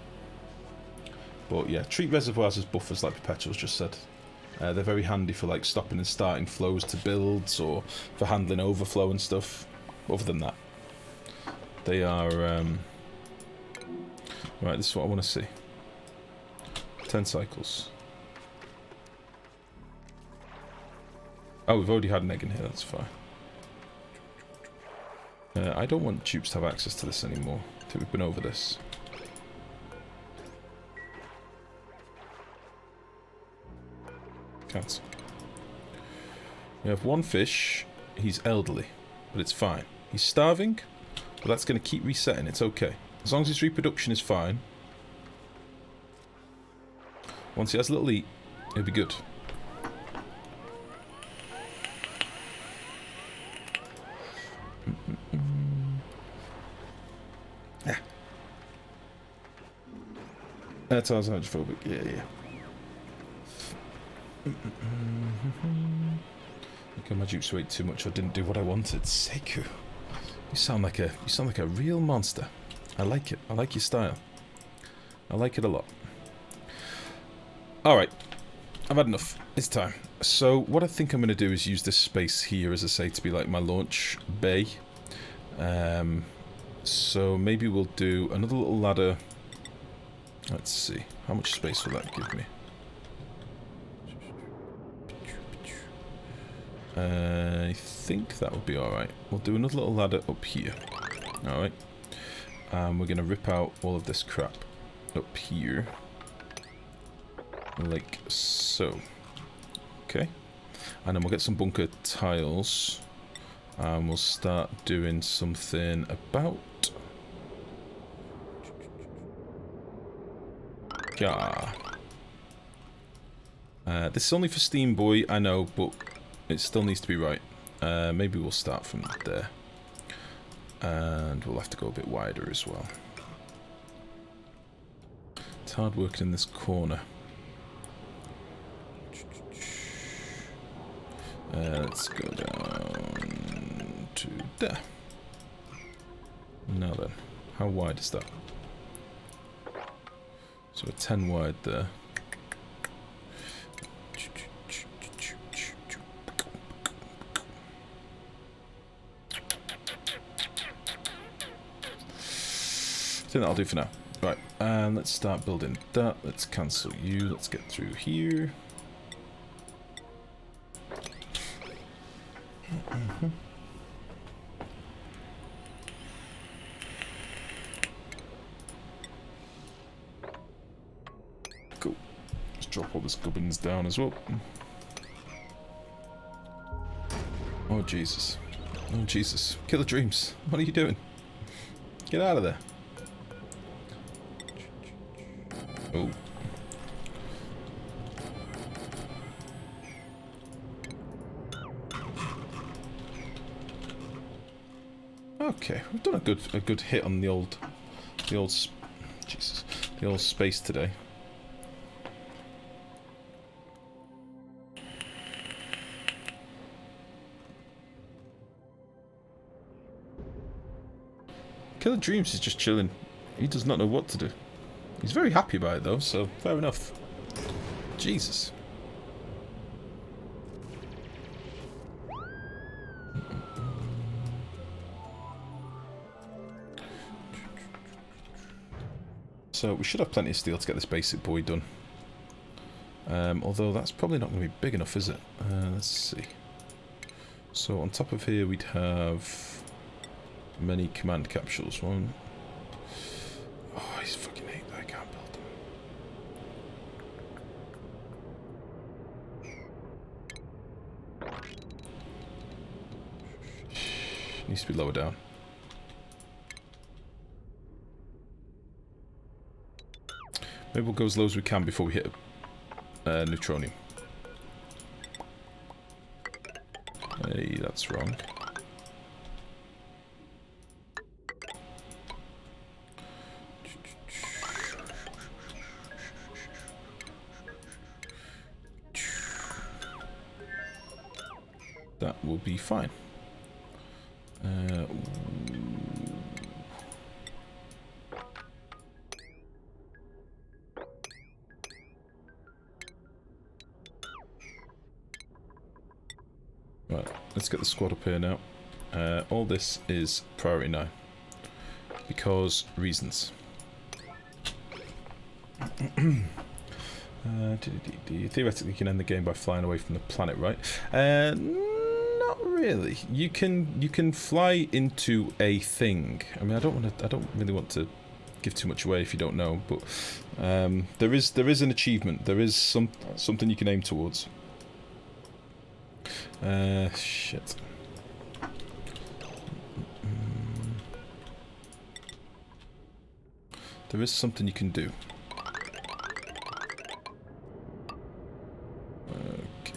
But yeah, treat reservoirs as buffers like Perpetual's just said. They're very handy for like stopping and starting flows to builds or for handling overflow and stuff. Other than that, they are... Right, this is what I want to see. 10 cycles. Oh, we've already had an egg in here, that's fine. I don't want tubes to have access to this anymore. I think we've been over this. Cancel. We have one fish. He's elderly, but it's fine. He's starving, but that's going to keep resetting. It's okay. As long as his reproduction is fine. Once he has a little eat, he'll be good. Yeah. That's hydrophobic. Yeah. Okay, my jukes ate too much or didn't do what I wanted. Seku. You sound like a real monster. I like it. I like your style. I like it a lot. Alright. I've had enough. It's time. So, what I think I'm going to do is use this space here, as I say, to be like my launch bay. So, maybe we'll do another little ladder. Let's see. How much space will that give me? I think that would be alright. We'll do another little ladder up here. Alright. We're going to rip out all of this crap up here. Like so. Okay. And then we'll get some bunker tiles. And we'll start doing something about... Yeah. This is only for Steam Boy, I know, but it still needs to be right. Maybe we'll start from there. And we'll have to go a bit wider as well. It's hard working in this corner. Let's go down to there. Now then, how wide is that? So a 10 wide there. I think that'll do for now. Right, and let's start building that. Let's cancel you. Let's get through here. Cool. Let's drop all the gubbins down as well. Oh Jesus. Oh Jesus. Killer Dreams. What are you doing? Get out of there. Oh. Okay, we've done a good hit on the old space today. Killer Dreams is just chilling. He does not know what to do. He's very happy about it though, so fair enough. Jesus. So we should have plenty of steel to get this basic boy done. Although that's probably not going to be big enough, is it? Let's see. So on top of here we'd have many command capsules. One. Oh, I fucking hate that I can't build them. Needs to be lower down. Maybe we'll go as low as we can before we hit neutronium. Hey, that's wrong. That will be fine. Right, let's get the squad up here now. All this is priority 9. Because reasons. Theoretically, you can end the game by flying away from the planet, right? Not really. You can fly into a thing. I mean, I don't really want to give too much away if you don't know, but there is an achievement. There is something you can aim towards. Shit. There is something you can do. Okay.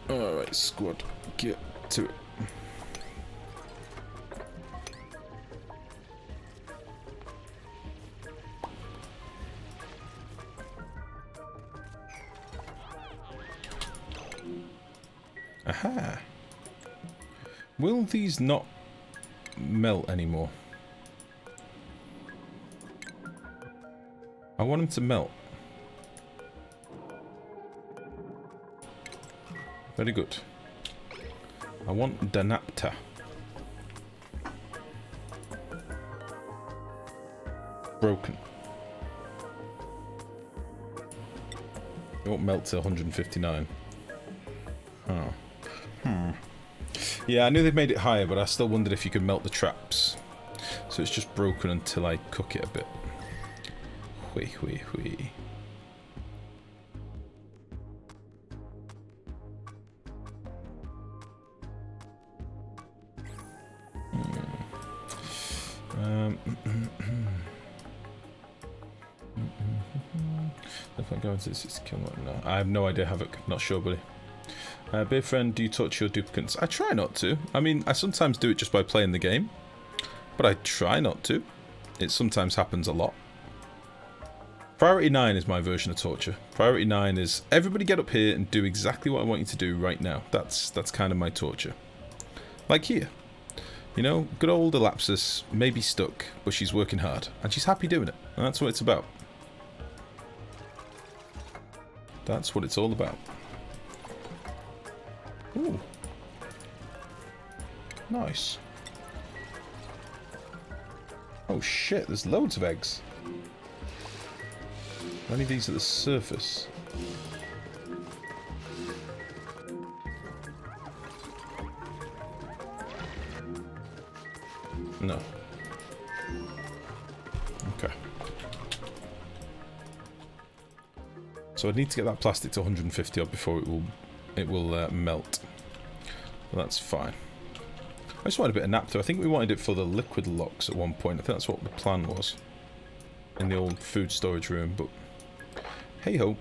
Alright, squad, get to it. Aha! Will these not melt anymore? I want them to melt. Very good. I want Danapta. Broken. It won't melt to 159. Huh. Yeah, I knew they'd made it higher, but I still wondered if you could melt the traps. So it's just broken until I cook it a bit. Hui. If I go into this, kill what? No, I have no idea, Havoc. Not sure, buddy. Beer friend, do you touch your duplicates? I try not to. I mean, I sometimes do it just by playing the game, but I try not to. It sometimes happens a lot. Priority 9 is my version of torture. Priority 9 is everybody get up here and do exactly what I want you to do right now. That's kind of my torture. Like here. You know, good old Elapsis may be stuck, but she's working hard, and she's happy doing it. And that's what it's about. That's what it's all about. Ooh, Nice. Oh shit, there's loads of eggs. Are any of these at the surface? No. Okay. So I need to get that plastic to 150 odd before it will melt. But that's fine. I just wanted a bit of nap though. I think we wanted it for the liquid locks at one point. I think that's what the plan was in the old food storage room. But hey ho.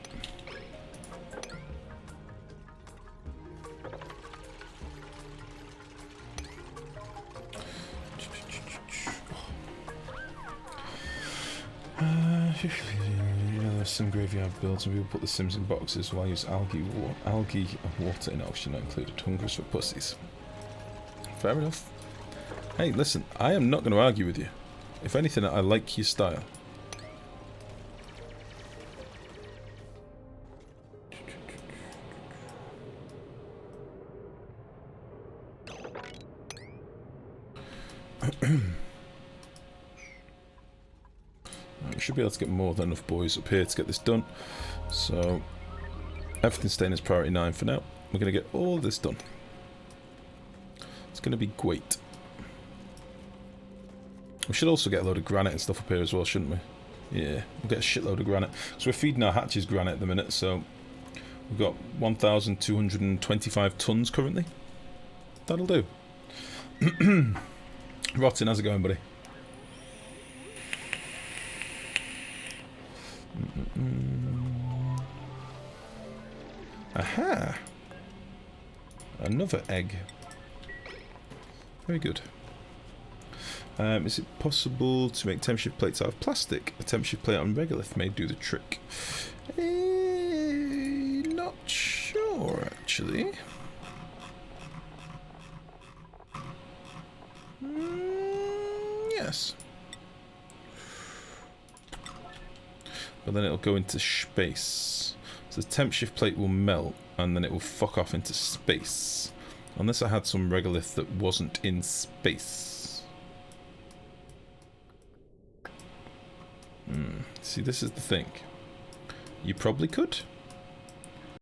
Some graveyard builds and people put the sims in boxes while I use algae water in oxygen not included. Hungers for pussies. Fair enough. Hey, listen, I am not going to argue with you. If anything, I like your style. We should be able to get more than enough boys up here to get this done. So, everything's staying as priority 9 for now. We're going to get all this done. It's going to be great. We should also get a load of granite and stuff up here as well, shouldn't we? Yeah, we'll get a shitload of granite. So we're feeding our hatches granite at the minute, so we've got 1,225 tons currently. That'll do. Rotten, how's it going, buddy? Aha! Another egg. Very good. Is it possible to make temp shift plates out of plastic? A temp shift plate on regolith may do the trick. Not sure, actually. Yes. But then it'll go into space. So the temp shift plate will melt, and then it will fuck off into space. Unless I had some regolith that wasn't in space. See, this is the thing. You probably could.